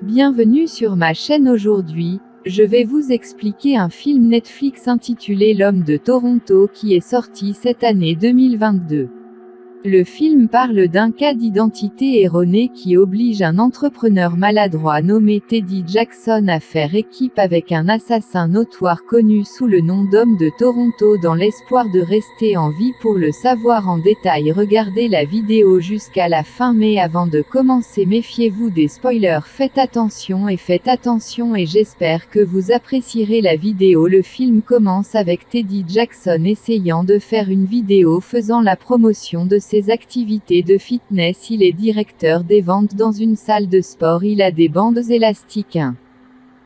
Bienvenue sur ma chaîne. Aujourd'hui, je vais vous expliquer un film Netflix intitulé L'homme de Toronto qui est sorti cette année 2022. Le film parle d'un cas d'identité erronée qui oblige un entrepreneur maladroit nommé Teddy Jackson à faire équipe avec un assassin notoire connu sous le nom d'homme de Toronto dans l'espoir de rester en vie. Pour le savoir en détail, regardez la vidéo jusqu'à la fin, mais avant de commencer, méfiez-vous des spoilers. Faites attention et j'espère que vous apprécierez la vidéo. Le film commence avec Teddy Jackson essayant de faire une vidéo faisant la promotion de ses activités de fitness. Il est directeur des ventes dans une salle de sport. Il a des bandes élastiques, un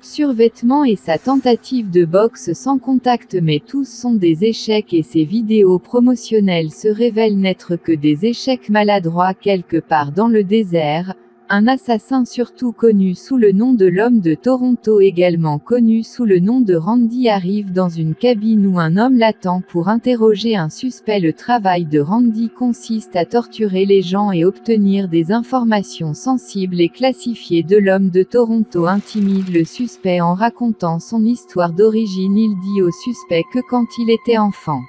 survêtement et sa tentative de boxe sans contact, mais tous sont des échecs et ses vidéos promotionnelles se révèlent n'être que des échecs maladroits. Quelque part dans le désert, un assassin surtout connu sous le nom de l'homme de Toronto, également connu sous le nom de Randy, arrive dans une cabine où un homme l'attend pour interroger un suspect. Le travail de Randy consiste à torturer les gens et obtenir des informations sensibles et classifiées de l'homme de Toronto. Intimide le suspect en racontant son histoire d'origine. Il dit au suspect que quand il était enfant,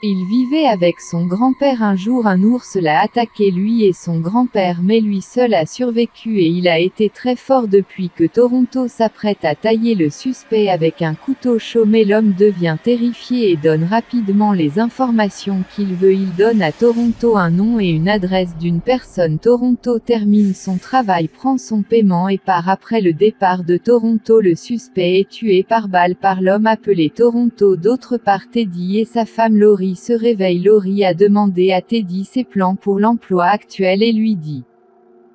il vivait avec son grand-père. Un jour, un ours l'a attaqué, lui et son grand-père, mais lui seul a survécu et il a été très fort depuis que Toronto s'apprête à tailler le suspect avec un couteau chaud. Mais l'homme devient terrifié et donne rapidement les informations qu'il veut. Il donne à Toronto un nom et une adresse d'une personne. Toronto termine son travail, prend son paiement et part. Après le départ de Toronto, le suspect est tué par balle par l'homme appelé Toronto. D'autre part, Teddy et sa femme Laurie se réveille. Laurie a demandé à Teddy ses plans pour l'emploi actuel et lui dit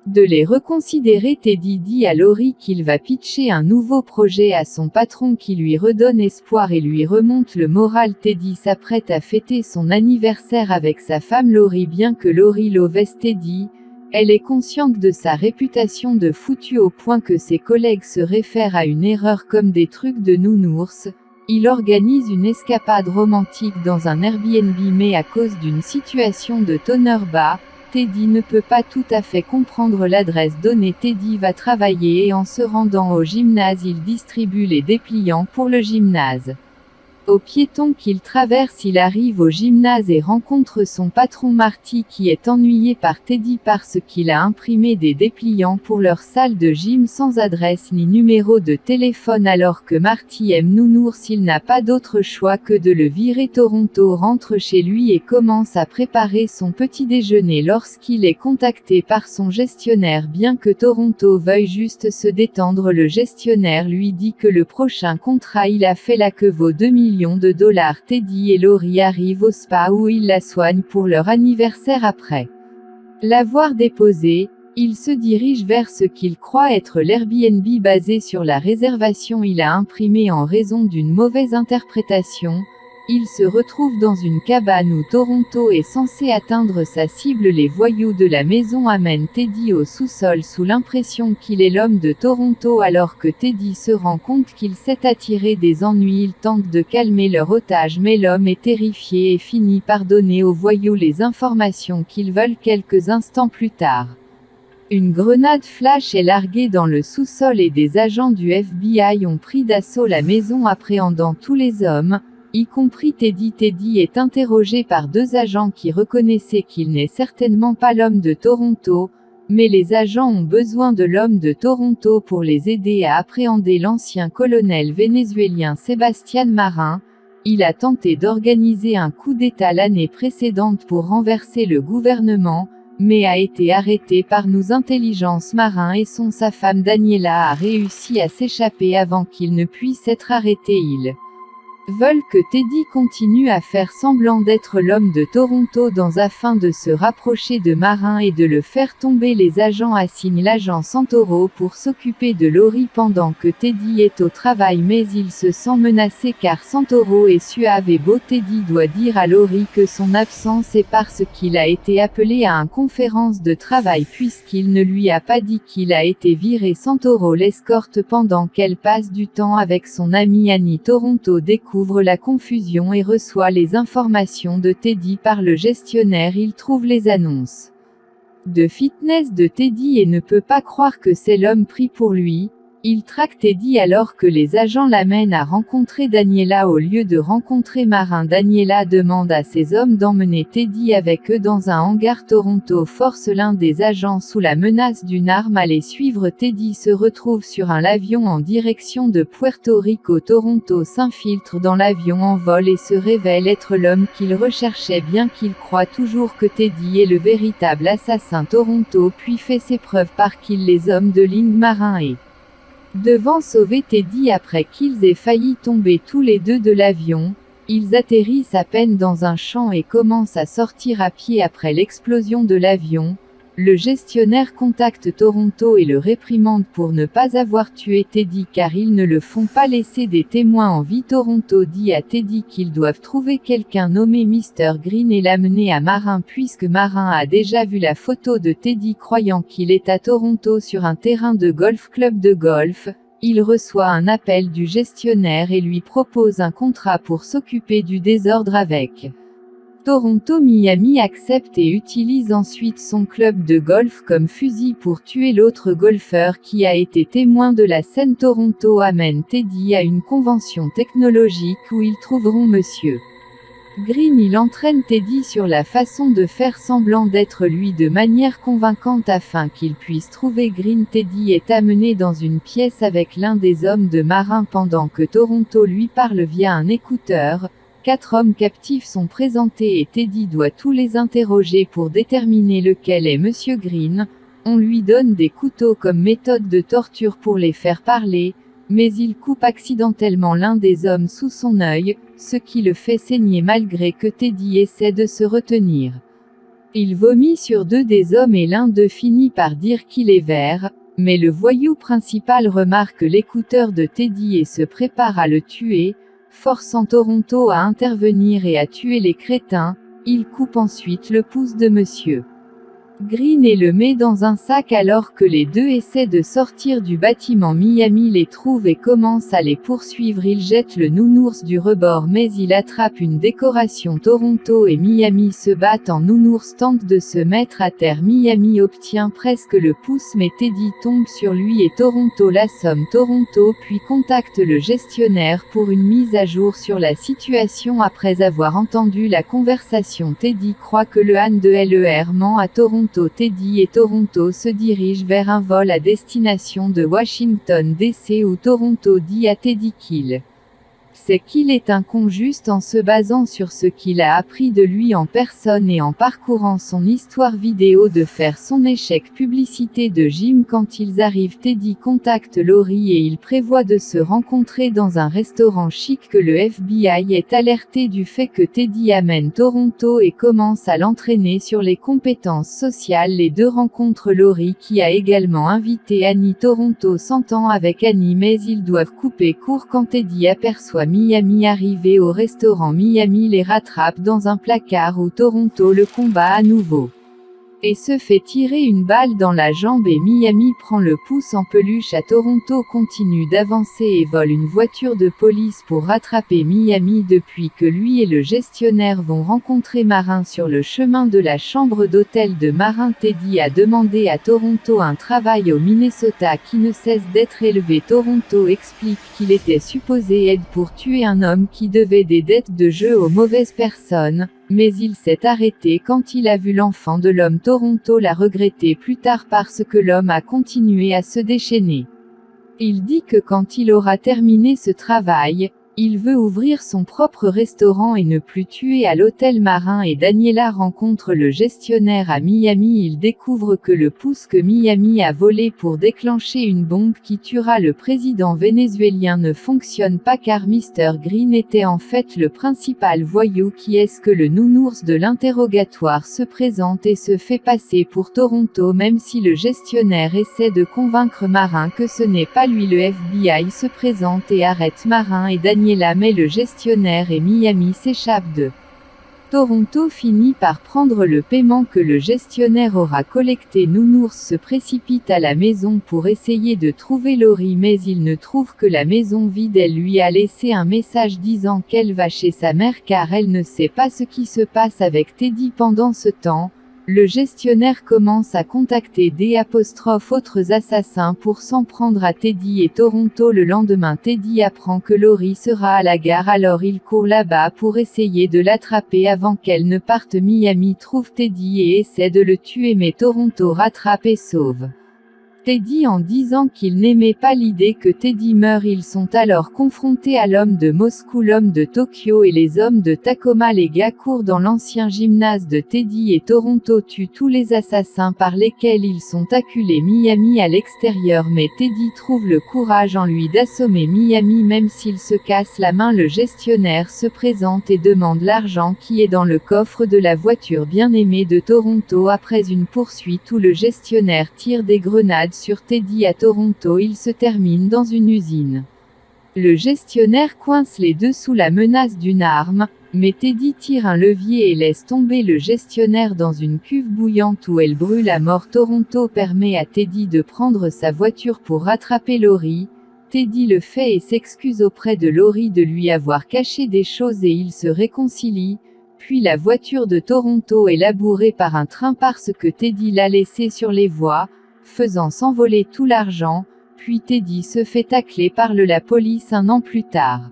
de les reconsidérer. Teddy dit à Laurie qu'il va pitcher un nouveau projet à son patron qui lui redonne espoir et lui remonte le moral. Teddy s'apprête à fêter son anniversaire avec sa femme Laurie. Bien que Laurie l'ovesse Teddy, elle est consciente de sa réputation de foutu au point que ses collègues se réfèrent à une erreur comme des trucs de nounours. Il organise une escapade romantique dans un Airbnb, mais à cause d'une situation de teneur bas, Teddy ne peut pas tout à fait comprendre l'adresse donnée. Teddy va travailler et en se rendant au gymnase, il distribue les dépliants pour le gymnase aux piétons qu'il traverse. Il arrive au gymnase et rencontre son patron Marty qui est ennuyé par Teddy parce qu'il a imprimé des dépliants pour leur salle de gym sans adresse ni numéro de téléphone. Alors que Marty aime nounours, il n'a pas d'autre choix que de le virer. Toronto rentre chez lui et commence à préparer son petit déjeuner lorsqu'il est contacté par son gestionnaire. Bien que Toronto veuille juste se détendre, le gestionnaire lui dit que le prochain contrat il a fait la queue vaut 2 millions de dollars. Teddy et Laurie arrivent au spa où ils la soignent pour leur anniversaire. Après l'avoir déposé, ils se dirigent vers ce qu'ils croient être l'Airbnb basé sur la réservation il a imprimé en raison d'une mauvaise interprétation. Ils se retrouvent dans une cabane où Toronto est censé atteindre sa cible. Les voyous de la maison amènent Teddy au sous-sol sous l'impression qu'il est l'homme de Toronto. Alors que Teddy se rend compte qu'il s'est attiré des ennuis, il tente de calmer leur otage, mais l'homme est terrifié et finit par donner aux voyous les informations qu'ils veulent. Quelques instants plus tard, une grenade flash est larguée dans le sous-sol et des agents du FBI ont pris d'assaut la maison, appréhendant tous les hommes, y compris Teddy. Teddy est interrogé par deux agents qui reconnaissaient qu'il n'est certainement pas l'homme de Toronto, mais les agents ont besoin de l'homme de Toronto pour les aider à appréhender l'ancien colonel vénézuélien Sebastián Marín. Il a tenté d'organiser un coup d'État l'année précédente pour renverser le gouvernement, mais a été arrêté par nos intelligences. Marín et sa femme Daniela a réussi à s'échapper avant qu'il ne puisse être arrêté. Ils veulent que Teddy continue à faire semblant d'être l'homme de Toronto afin de se rapprocher de Marín et de le faire tomber. Les agents assignent l'agent Santoro pour s'occuper de Laurie pendant que Teddy est au travail, mais il se sent menacé car Santoro est suave et beau. Teddy doit dire à Laurie que son absence est parce qu'il a été appelé à une conférence de travail puisqu'il ne lui a pas dit qu'il a été viré. Santoro l'escorte pendant qu'elle passe du temps avec son amie Annie. Toronto découvre la confusion et reçoit les informations de Teddy par le gestionnaire. Il trouve les annonces de fitness de Teddy et ne peut pas croire que c'est l'homme pris pour lui. Il traque Teddy alors que les agents l'amènent à rencontrer Daniela au lieu de rencontrer Marin. Daniela demande à ses hommes d'emmener Teddy avec eux dans un hangar. Toronto force l'un des agents sous la menace d'une arme à les suivre. Teddy se retrouve sur un avion en direction de Puerto Rico. Toronto s'infiltre dans l'avion en vol et se révèle être l'homme qu'il recherchait bien qu'il croit toujours que Teddy est le véritable assassin. Toronto puis fait ses preuves par qu'il les hommes de ligne Marin et devant sauver Teddy après qu'ils aient failli tomber tous les deux de l'avion. Ils atterrissent à peine dans un champ et commencent à sortir à pied après l'explosion de l'avion. Le gestionnaire contacte Toronto et le réprimande pour ne pas avoir tué Teddy car ils ne le font pas laisser des témoins en vie. Toronto dit à Teddy qu'ils doivent trouver quelqu'un nommé Mr. Green et l'amener à Marin puisque Marin a déjà vu la photo de Teddy croyant qu'il est à Toronto sur un terrain de golf club de golf. Il reçoit un appel du gestionnaire et lui propose un contrat pour s'occuper du désordre avec Toronto. Miami accepte et utilise ensuite son club de golf comme fusil pour tuer l'autre golfeur qui a été témoin de la scène. Toronto amène Teddy à une convention technologique où ils trouveront Monsieur Green. Il entraîne Teddy sur la façon de faire semblant d'être lui de manière convaincante afin qu'il puisse trouver Green. Teddy est amené dans une pièce avec l'un des hommes de Marin pendant que Toronto lui parle via un écouteur. 4 hommes captifs sont présentés et Teddy doit tous les interroger pour déterminer lequel est Monsieur Green. On lui donne des couteaux comme méthode de torture pour les faire parler, mais il coupe accidentellement l'un des hommes sous son œil, ce qui le fait saigner malgré que Teddy essaie de se retenir. Il vomit sur 2 des hommes et l'un d'eux finit par dire qu'il est vert, mais le voyou principal remarque l'écouteur de Teddy et se prépare à le tuer, forçant Toronto à intervenir et à tuer les crétins. Il coupe ensuite le pouce de Monsieur Green et le met dans un sac alors que les deux essaient de sortir du bâtiment. Miami les trouve et commence à les poursuivre. Il jette le nounours du rebord mais il attrape une décoration. Toronto et Miami se battent en nounours tente de se mettre à terre. Miami obtient presque le pouce mais Teddy tombe sur lui et Toronto l'assomme. Toronto puis contacte le gestionnaire pour une mise à jour sur la situation après avoir entendu la conversation. Teddy croit que le Han de LER ment à Toronto. Teddy et Toronto se dirigent vers un vol à destination de Washington DC où Toronto dit à Teddy qu'il sait qu'il est un con juste en se basant sur ce qu'il a appris de lui en personne et en parcourant son histoire vidéo de faire son échec. Publicité de gym. Quand ils arrivent, Teddy contacte Laurie et il prévoit de se rencontrer dans un restaurant chic que le FBI est alerté du fait que Teddy amène Toronto et commence à l'entraîner sur les compétences sociales. Les deux rencontrent Laurie qui a également invité Annie. Toronto s'entend avec Annie mais ils doivent couper court quand Teddy aperçoit Miami arriver au restaurant. Miami les rattrape dans un placard où Toronto le combat à nouveau et se fait tirer une balle dans la jambe et Miami prend le pouce en peluche à Toronto continue d'avancer et vole une voiture de police pour rattraper Miami. Depuis que lui et le gestionnaire vont rencontrer Marin sur le chemin de la chambre d'hôtel de Marin, Teddy a demandé à Toronto un travail au Minnesota qui ne cesse d'être élevé. Toronto explique qu'il était supposé être pour tuer un homme qui devait des dettes de jeu aux mauvaises personnes, mais il s'est arrêté quand il a vu l'enfant de l'homme. Toronto l'a regretté plus tard parce que l'homme a continué à se déchaîner. Il dit que quand il aura terminé ce travail, il veut ouvrir son propre restaurant et ne plus tuer à l'hôtel Marin et Daniela rencontre le gestionnaire à Miami. Il découvre que le pouce que Miami a volé pour déclencher une bombe qui tuera le président vénézuélien ne fonctionne pas car Mr. Green était en fait le principal voyou. Qui est-ce que le nounours de l'interrogatoire se présente et se fait passer pour Toronto même si le gestionnaire essaie de convaincre Marin que ce n'est pas lui. Le FBI se présente et arrête Marin et Daniela mais le gestionnaire et Miami s'échappent de Toronto finit par prendre le paiement que le gestionnaire aura collecté. Nounours se précipite à la maison pour essayer de trouver Laurie mais il ne trouve que la maison vide. Elle lui a laissé un message disant qu'elle va chez sa mère car elle ne sait pas ce qui se passe avec Teddy pendant ce temps. le gestionnaire commence à contacter autres assassins pour s'en prendre à Teddy et Toronto. Le lendemain, Teddy apprend que Laurie sera à la gare, alors il court là-bas pour essayer de l'attraper avant qu'elle ne parte. Miami trouve Teddy et essaie de le tuer, mais Toronto rattrape et sauve Teddy en disant qu'il n'aimait pas l'idée que Teddy meure. Ils sont alors confrontés à l'homme de Moscou, l'homme de Tokyo et les hommes de Tacoma. Les gars courent dans l'ancien gymnase de Teddy et Toronto tue tous les assassins par lesquels ils sont acculés. Miami à l'extérieur, mais Teddy trouve le courage en lui d'assommer Miami même s'il se casse la main. Le gestionnaire se présente et demande l'argent qui est dans le coffre de la voiture bien-aimée de Toronto. Après une poursuite où le gestionnaire tire des grenades sur Teddy à Toronto, il se termine dans une usine. Le gestionnaire coince les deux sous la menace d'une arme, mais Teddy tire un levier et laisse tomber le gestionnaire dans une cuve bouillante où elle brûle à mort. Toronto permet à Teddy de prendre sa voiture pour rattraper Laurie. Teddy le fait et s'excuse auprès de Laurie de lui avoir caché des choses et ils se réconcilient. Puis la voiture de Toronto est labourée par un train parce que Teddy l'a laissé sur les voies, faisant s'envoler tout l'argent, puis Teddy se fait tacler par la police un an plus tard.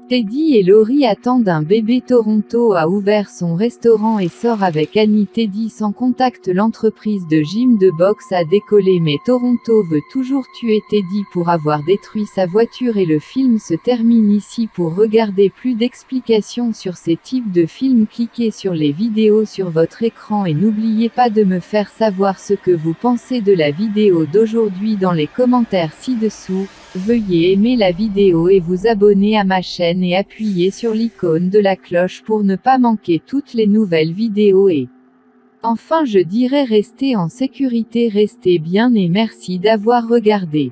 Teddy et Laurie attendent un bébé. Toronto a ouvert son restaurant et sort avec Annie. Teddy sans contacte l'entreprise de gym de boxe a décollé, mais Toronto veut toujours tuer Teddy pour avoir détruit sa voiture et le film se termine ici. Pour regarder plus d'explications sur ces types de films, cliquez sur les vidéos sur votre écran et n'oubliez pas de me faire savoir ce que vous pensez de la vidéo d'aujourd'hui dans les commentaires ci-dessous. Veuillez aimer la vidéo et vous abonner à ma chaîne et appuyer sur l'icône de la cloche pour ne pas manquer toutes les nouvelles vidéos et enfin je dirais restez en sécurité, restez bien et merci d'avoir regardé.